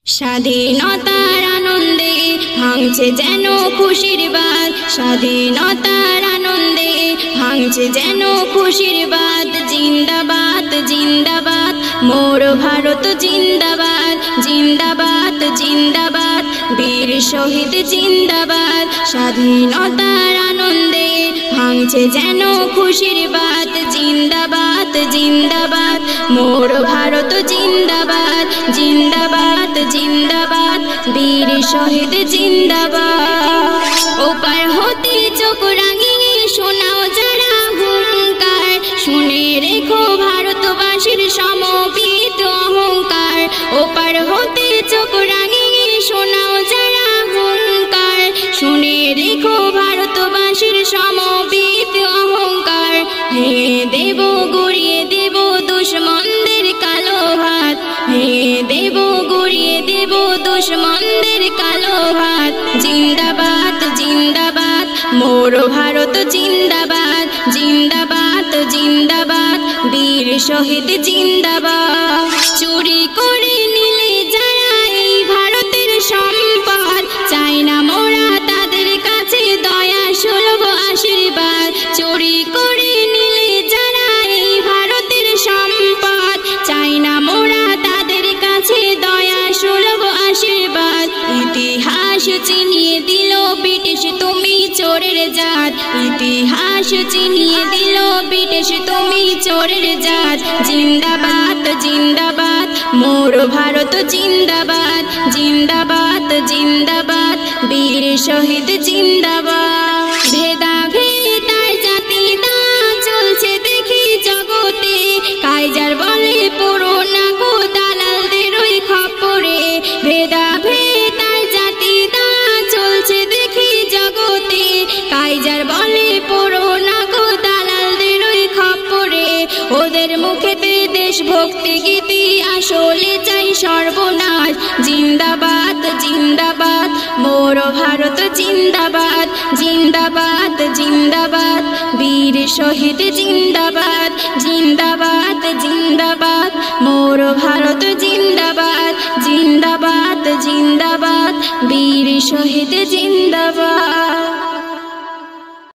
স্বাধীনতার আনন্দে ভাঙছে যেন খুশির বাঁধ, স্বাধীনতার আনন্দে ভাঙছে যেন খুশির বাঁধ। জিন্দাবাদ জিন্দাবাদ মোর ভারত জিন্দাবাদ, জিন্দাবাদ জিন্দাবাদ বীর শহীদ জিন্দাবাদ। স্বাধীনতার আনন্দে ভাঙছে যেন খুশির বাঁধ। জিন্দাবাদ জিন্দাবাদ মোর ভারত জিন্দাবাদ, জিন্দাবাদ জিন্দাবাদ বীর শহীদ জিন্দাবাদ। ওপার হতে চোখ রাঙিয়ে শোনাও যারা হুঙ্কার, শুনে রেখো ভারতবাসীর সমবেত অহংকার। ওপার হতে চোখ রাঙিয়ে শোনাও যারা হুঙ্কার, শুনে রেখো ভারতবাসীর সমবেত অহংকার। হে দেব গড়িয়ে দেব দুশ্মনদের কালো হাত, হে দেব গড়িয়ে দেব দুশ্মনদের কালো হাত। জিন্দাবাদ জিন্দাবাদ মোর ভারত জিন্দাবাদ, জিন্দাবাদ জিন্দাবাদ বীর শহীদ জিন্দাবাদ। চুরি করে নিলে যারা এই ভারতের সম্পদ, চাই না মোরা তাদের কাছে দয়া সুলভ আশীর্বাদ। চুরি করে নিলে যারা এই ভারতের সম্পদ, চাই না মোরা তাদের কাছে দয়া সুলভ আশীর্বাদ। ইতিহাস চিনিয়ে দিল ব্রিটিশ তুমি চোরের জাত, ইতিহাস চিনিয়ে দিল ব্রিটিশ তুমি চোরের জাত। জিন্দাবাদ জিন্দাবাদ মোর ভারত জিন্দাবাদ, জিন্দাবাদ জিন্দাবাদ বীর শহীদ জিন্দাবাদ। ভেদাভেদ আর জাতিতা চলছে দেখি জগতে, কাইজার বলে পুরো না গো দালালদের ওই খপ্পরে। ভেদাভেদ আর জাতিতা চলছে দেখি জগতে, কাইজার বলে পুরো না গো দালালদের ওই খপ্পরে। ওদের মুখেতে দেশভক্তি গীতি আসলে চাই সর্বনাশ। জিন্দাবাদ জিন্দাবাদ মোর ভারত জিন্দাবাদ, জিন্দাবাদ জিন্দাবাদ বীর শহীদ জিন্দাবাদ, জিন্দাবাদ জিন্দাবাদ মোর ভারত জিন্দাবাদ, জিন্দাবাদ জিন্দাবাদ বীর শহীদ জিন্দাবাদ।